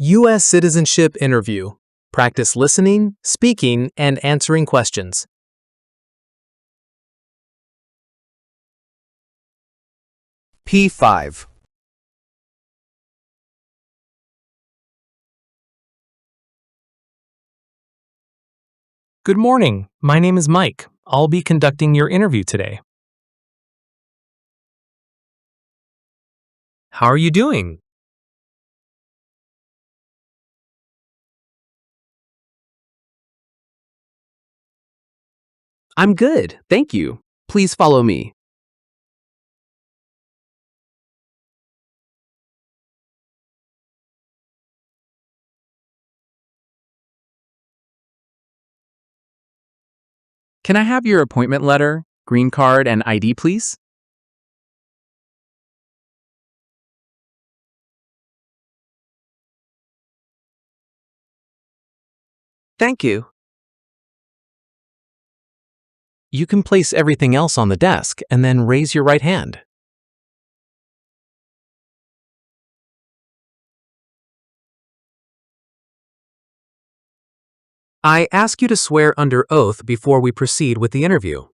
U.S. citizenship interview. Practice listening, speaking, and answering questions. P5. Good morning. My name is Mike. I'll be conducting your interview today. How are you doing? I'm good, thank you. Please follow me. Can I have your appointment letter, green card, and ID, please? Thank you. You can place everything else on the desk and then raise your right hand. I ask you to swear under oath before we proceed with the interview.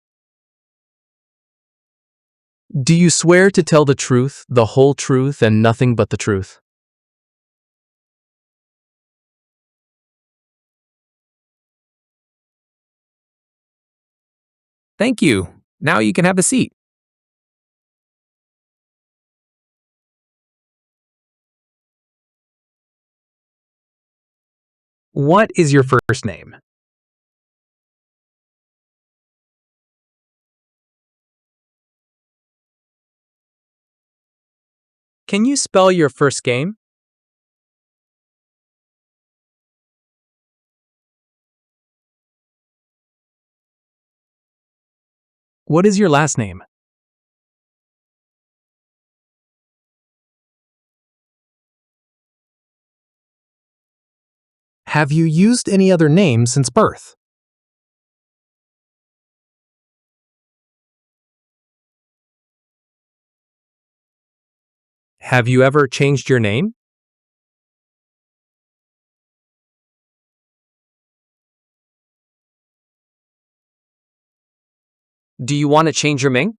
Do you swear to tell the truth, the whole truth, and nothing but the truth? Thank you. Now you can have a seat. What is your first name? Can you spell your first name? What is your last name? Have you used any other name since birth? Have you ever changed your name? Do you want to change your name?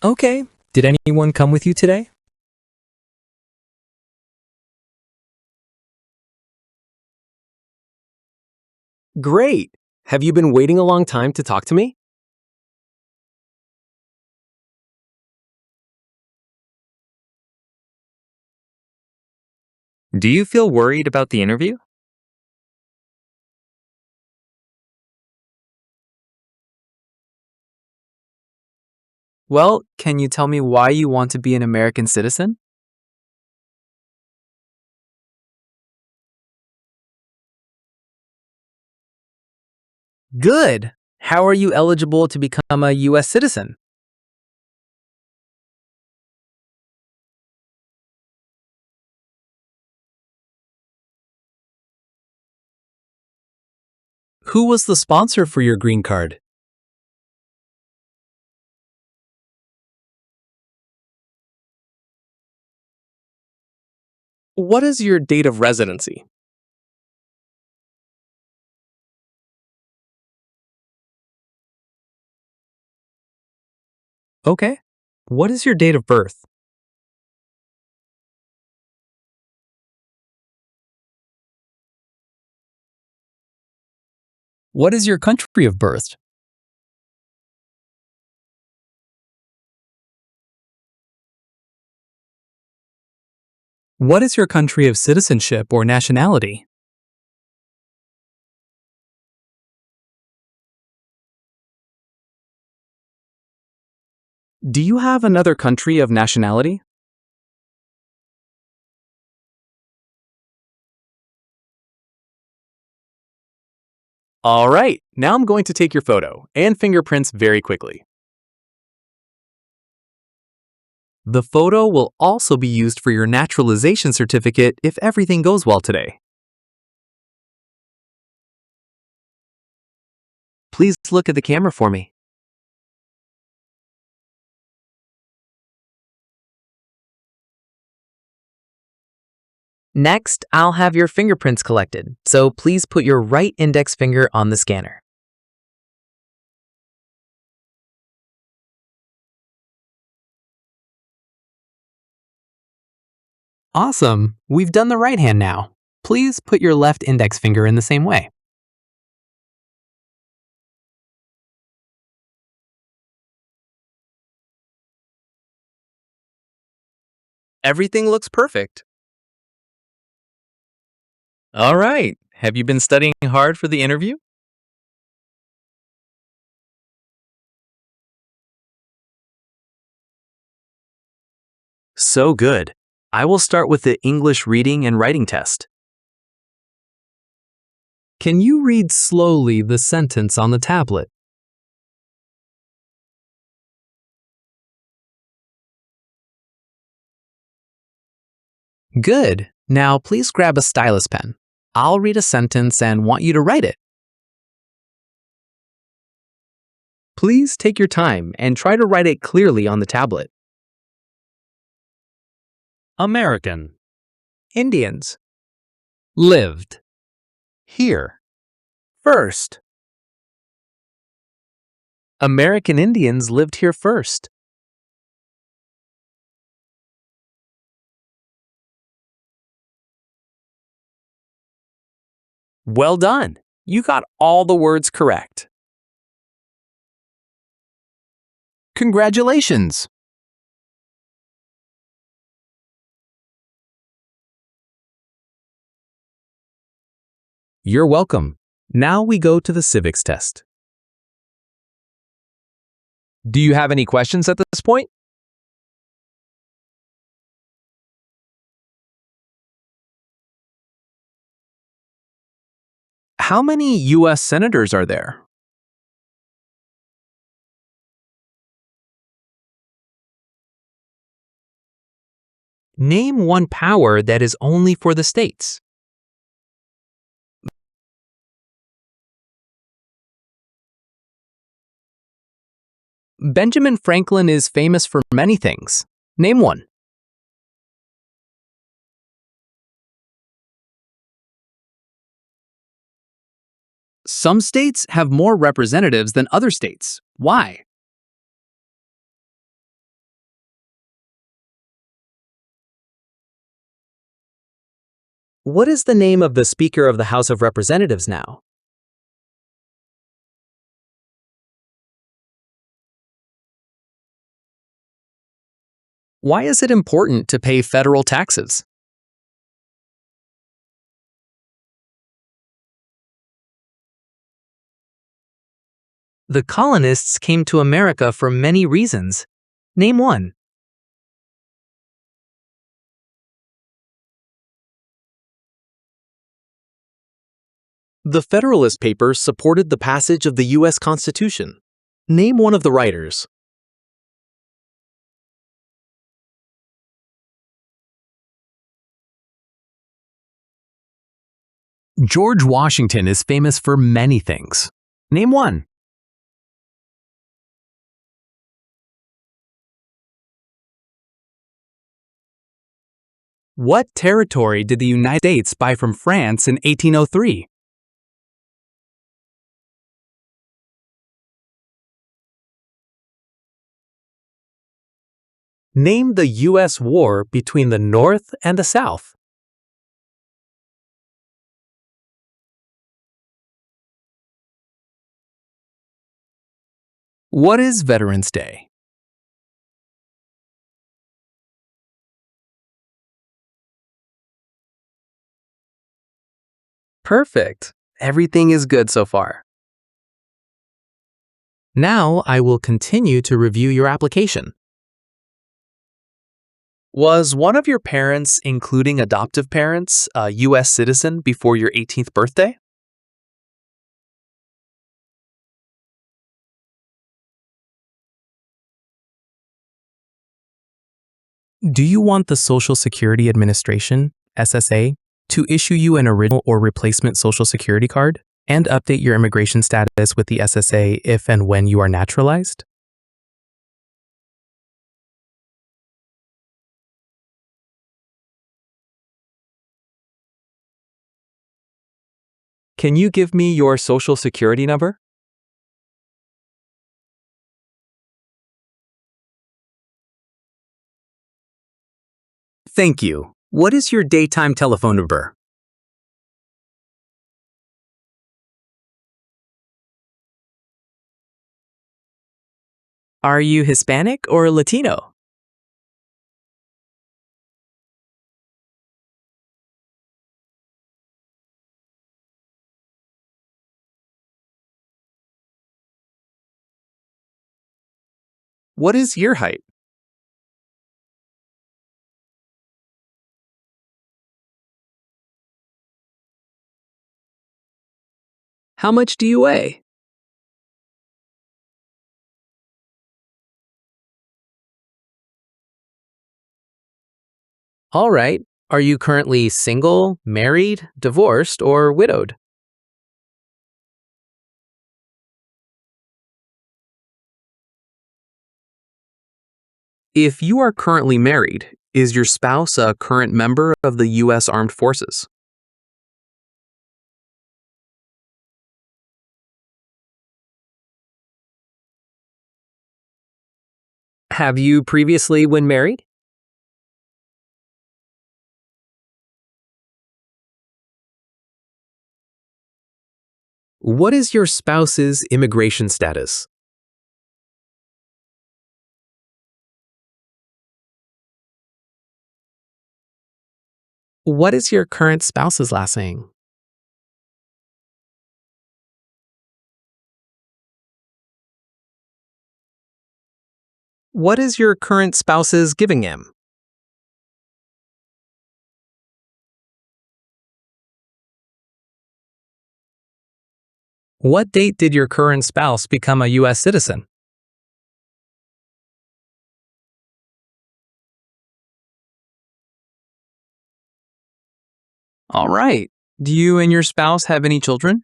Okay. Did anyone come with you today? Great. Have you been waiting a long time to talk to me? Do you feel worried about the interview? Well, can you tell me why you want to be an American citizen? Good. How are you eligible to become a U.S. citizen? Who was the sponsor for your green card? What is your date of residency? Okay. What is your date of birth? What is your country of birth? What is your country of citizenship or nationality? Do you have another country of nationality? All right, now I'm going to take your photo and fingerprints very quickly. The photo will also be used for your naturalization certificate if everything goes well today. Please look at the camera for me. Next, I'll have your fingerprints collected, so please put your right index finger on the scanner. Awesome! We've done the right hand now. Please put your left index finger in the same way. Everything looks perfect. All right. Have you been studying hard for the interview? So good. I will start with the English reading and writing test. Can you read slowly the sentence on the tablet? Good. Now please grab a stylus pen. I'll read a sentence and want you to write it. Please take your time and try to write it clearly on the tablet. American. Indians. Lived. Here. First. American Indians lived here first. Well done! You got all the words correct. Congratulations! You're welcome. Now we go to the civics test. Do you have any questions at this point? How many U.S. senators are there? Name one power that is only for the states. Benjamin Franklin is famous for many things. Name one. Some states have more representatives than other states. Why? What is the name of the Speaker of the House of Representatives now? Why is it important to pay federal taxes? The colonists came to America for many reasons. Name one. The Federalist Papers supported the passage of the U.S. Constitution. Name one of the writers. George Washington is famous for many things. Name one. What territory did the United States buy from France in 1803? Name the U.S. war between the North and the South. What is Veterans Day? Perfect. Everything is good so far. Now I will continue to review your application. Was one of your parents, including adoptive parents, a U.S. citizen before your 18th birthday? Do you want the Social Security Administration, SSA, to issue you an original or replacement Social Security card and update your immigration status with the SSA if and when you are naturalized? Can you give me your social security number? Thank you. What is your daytime telephone number? Are you Hispanic or Latino? What is your height? How much do you weigh? All right. Are you currently single, married, divorced, or widowed? If you are currently married, is your spouse a current member of the U.S. Armed Forces? Have you previously been married? What is your spouse's immigration status? What is your current spouse's last name? What is your current spouse's giving name? What date did your current spouse become a U.S. citizen? All right. Do you and your spouse have any children?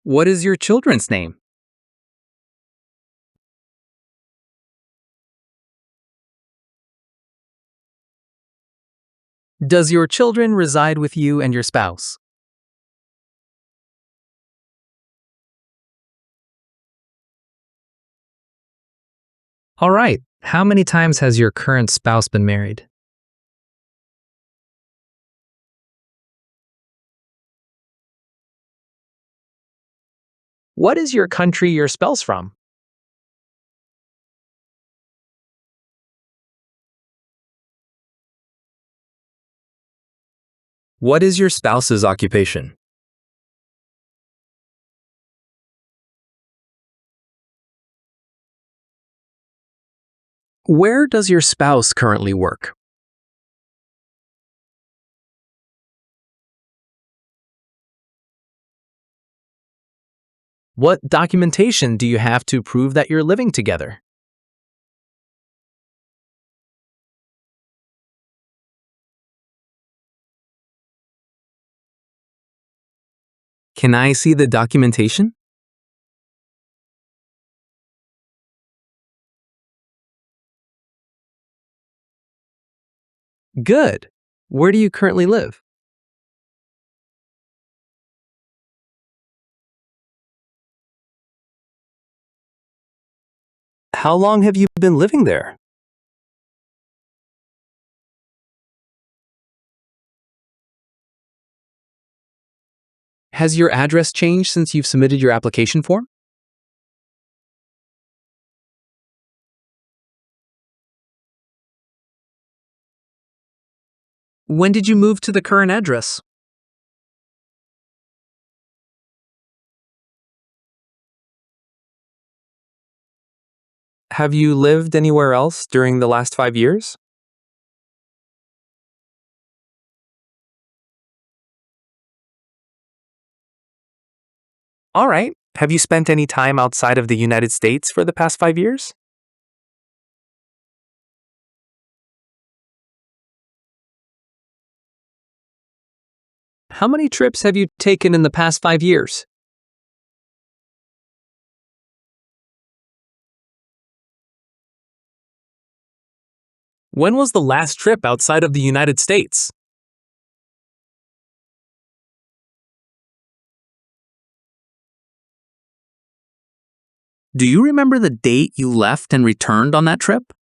What is your children's name? Does your children reside with you and your spouse? All right. How many times has your current spouse been married? What is your country your spouse from? What is your spouse's occupation? Where does your spouse currently work? What documentation do you have to prove that you're living together? Can I see the documentation? Good. Where do you currently live? How long have you been living there? Has your address changed since you've submitted your application form? When did you move to the current address? Have you lived anywhere else during the last 5 years? All right. Have you spent any time outside of the United States for the past 5 years? How many trips have you taken in the past 5 years? When was the last trip outside of the United States? Do you remember the date you left and returned on that trip?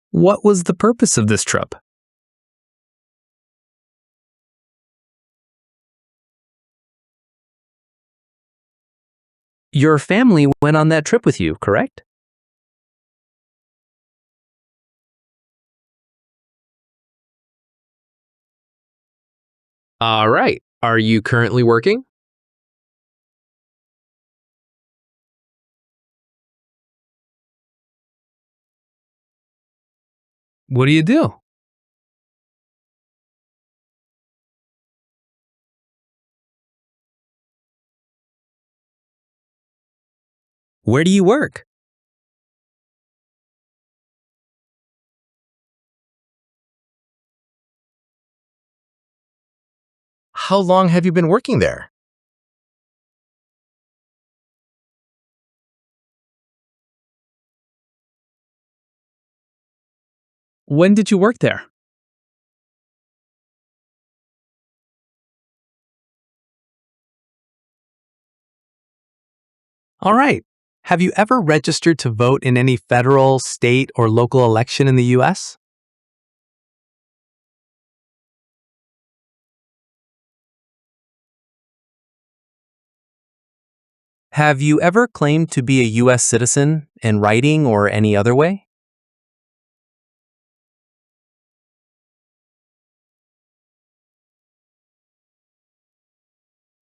What was the purpose of this trip? Your family went on that trip with you, correct? All right. Are you currently working? What do you do? Where do you work? How long have you been working there? When did you work there? All right. Have you ever registered to vote in any federal, state, or local election in the U.S.? Have you ever claimed to be a U.S. citizen in writing or any other way?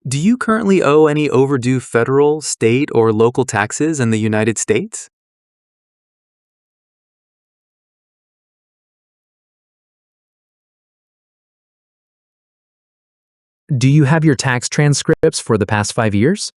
Do you currently owe any overdue federal, state, or local taxes in the United States? Do you have your tax transcripts for the past 5 years?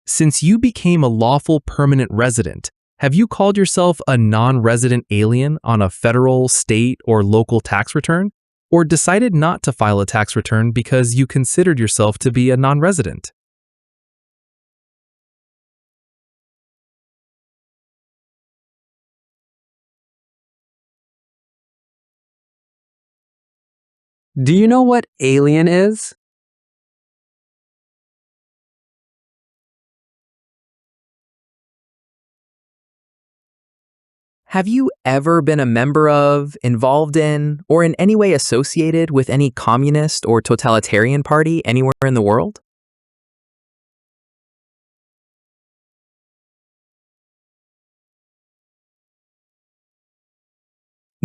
Since you became a lawful permanent resident, have you called yourself a non-resident alien on a federal, state, or local tax return, or decided not to file a tax return because you considered yourself to be a non-resident? Do you know what alien is? Have you ever been a member of, involved in, or in any way associated with any communist or totalitarian party anywhere in the world?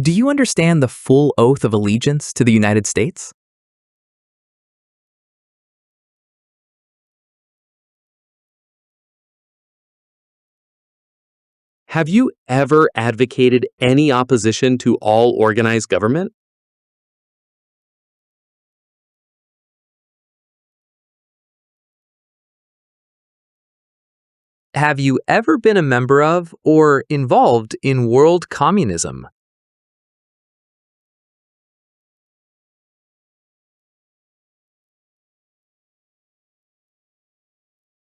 Do you understand the full oath of allegiance to the United States? Have you ever advocated any opposition to all organized government? Have you ever been a member of or involved in world communism?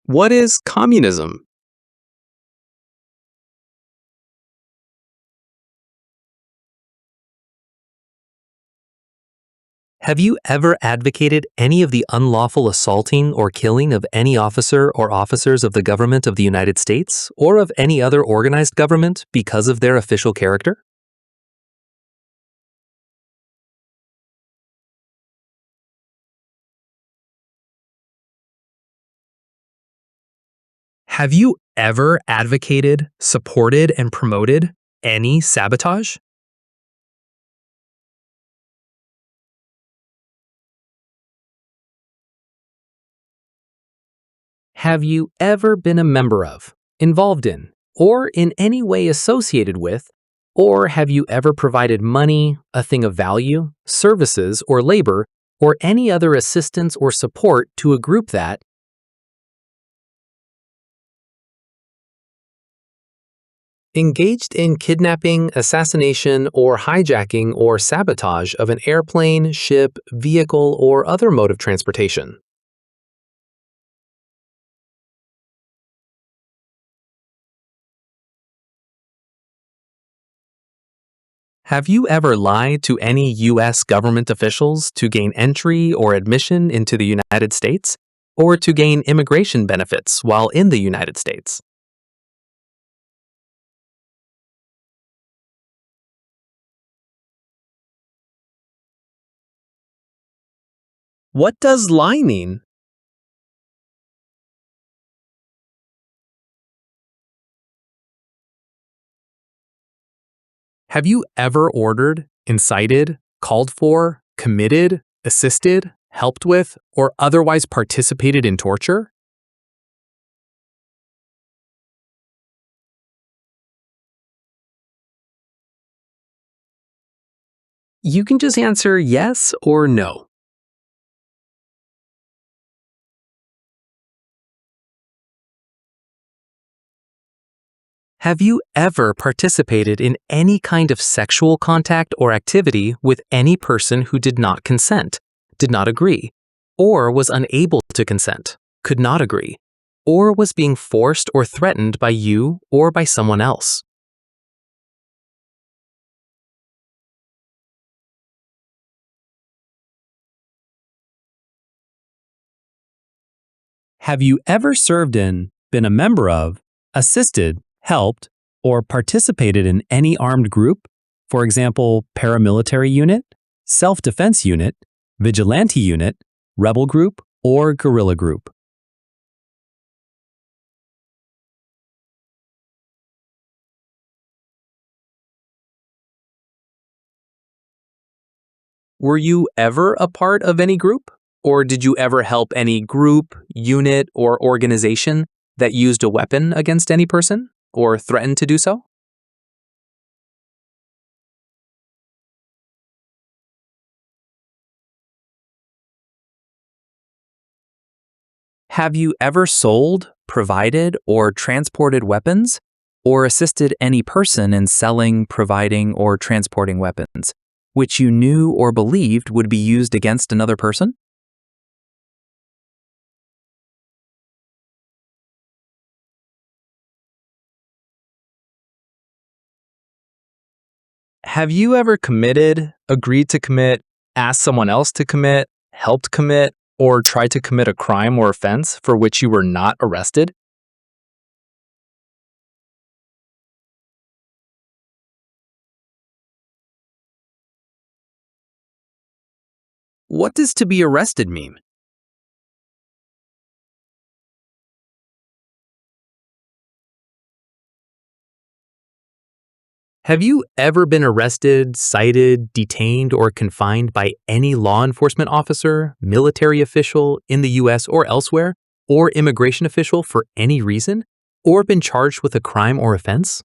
What is communism? Have you ever advocated any of the unlawful assaulting or killing of any officer or officers of the government of the United States or of any other organized government because of their official character? Have you ever advocated, supported, and promoted any sabotage? Have you ever been a member of, involved in, or in any way associated with, or have you ever provided money, a thing of value, services, or labor, or any other assistance or support to a group that, Engaged in kidnapping, assassination, or hijacking or sabotage of an airplane, ship, vehicle, or other mode of transportation. Have you ever lied to any U.S. government officials to gain entry or admission into the United States, or to gain immigration benefits while in the United States? What does lie mean? Have you ever ordered, incited, called for, committed, assisted, helped with, or otherwise participated in torture? You can just answer yes or no. Have you ever participated in any kind of sexual contact or activity with any person who did not consent, did not agree, or was unable to consent, could not agree, or was being forced or threatened by you or by someone else? Have you ever served in, been a member of, assisted, helped, or participated in any armed group? For example, paramilitary unit, self-defense unit, vigilante unit, rebel group, or guerrilla group? Were you ever a part of any group? Or did you ever help any group, unit, or organization that used a weapon against any person, or threatened to do so? Have you ever sold, provided, or transported weapons, or assisted any person in selling, providing, or transporting weapons, which you knew or believed would be used against another person? Have you ever committed, agreed to commit, asked someone else to commit, helped commit, or tried to commit a crime or offense for which you were not arrested? What does to be arrested mean? Have you ever been arrested, cited, detained, or confined by any law enforcement officer, military official in the US or elsewhere, or immigration official for any reason, or been charged with a crime or offense?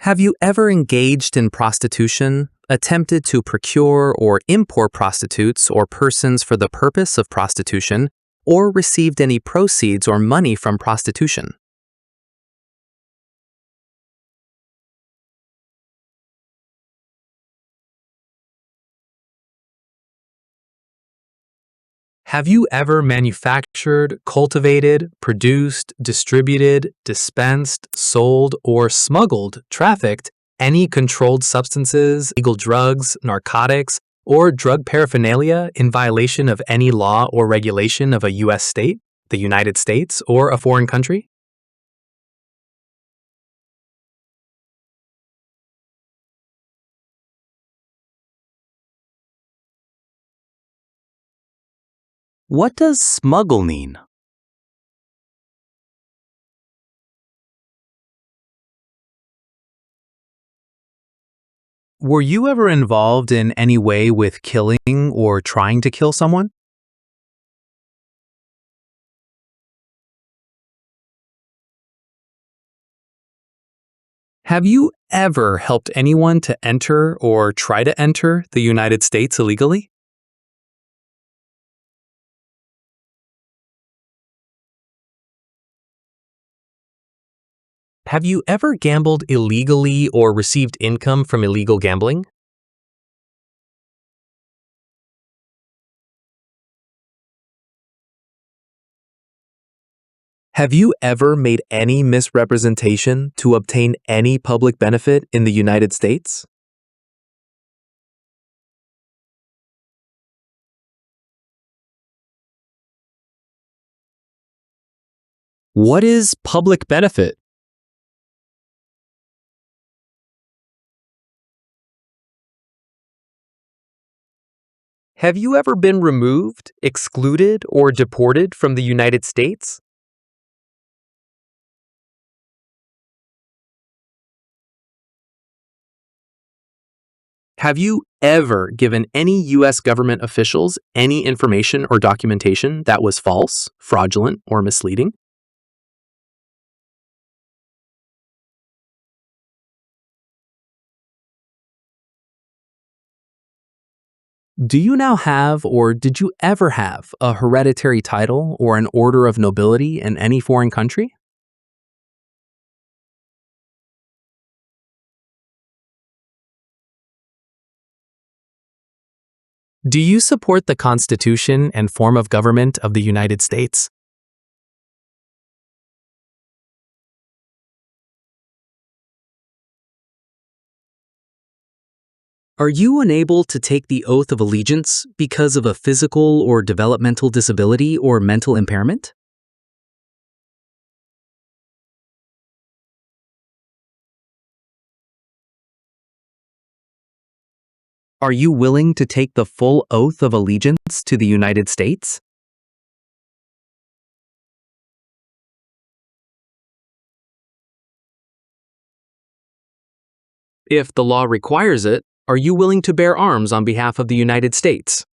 Have you ever engaged in prostitution, attempted to procure or import prostitutes or persons for the purpose of prostitution, or received any proceeds or money from prostitution? Have you ever manufactured, cultivated, produced, distributed, dispensed, sold, or smuggled, trafficked any controlled substances, illegal drugs, narcotics, or drug paraphernalia in violation of any law or regulation of a U.S. state, the United States, or a foreign country? What does smuggle mean? Were you ever involved in any way with killing or trying to kill someone? Have you ever helped anyone to enter or try to enter the United States illegally? Have you ever gambled illegally or received income from illegal gambling? Have you ever made any misrepresentation to obtain any public benefit in the United States? What is public benefit? Have you ever been removed, excluded, or deported from the United States? Have you ever given any U.S. government officials any information or documentation that was false, fraudulent, or misleading? Do you now have, or did you ever have, a hereditary title or an order of nobility in any foreign country? Do you support the Constitution and form of government of the United States? Are you unable to take the oath of allegiance because of a physical or developmental disability or mental impairment? Are you willing to take the full oath of allegiance to the United States? If the law requires it, are you willing to bear arms on behalf of the United States?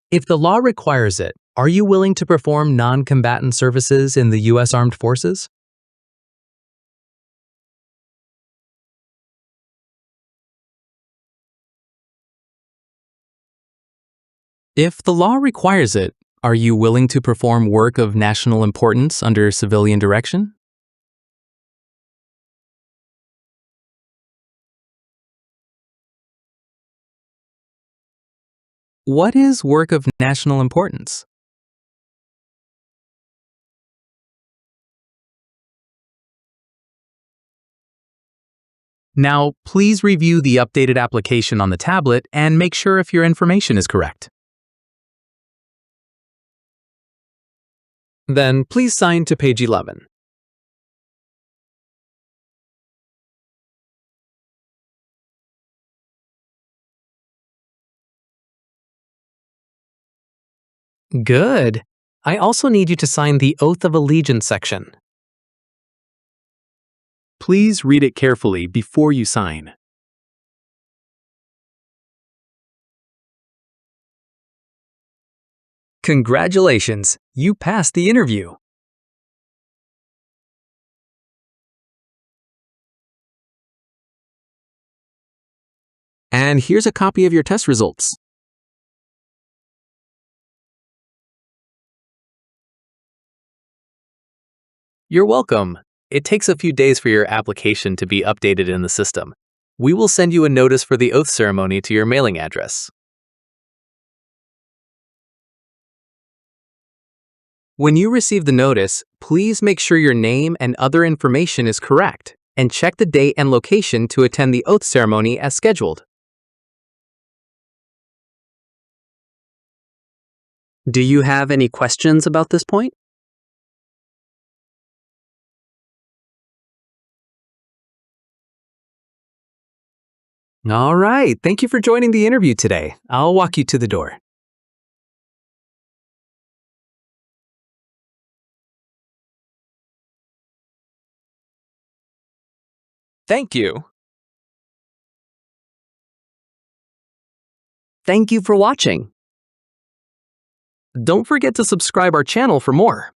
If the law requires it, are you willing to perform non-combatant services in the U.S. Armed Forces? If the law requires it, are you willing to perform work of national importance under civilian direction? What is work of national importance? Now, please review the updated application on the tablet and make sure if your information is correct. Then please sign to page 11. Good. I also need you to sign the Oath of Allegiance section. Please read it carefully before you sign. Congratulations, you passed the interview. And here's a copy of your test results. You're welcome. It takes a few days for your application to be updated in the system. We will send you a notice for the oath ceremony to your mailing address. When you receive the notice, please make sure your name and other information is correct, and check the date and location to attend the oath ceremony as scheduled. Do you have any questions about this point? All right, thank you for joining the interview today. I'll walk you to the door. Thank you. Thank you for watching. Don't forget to subscribe our channel for more.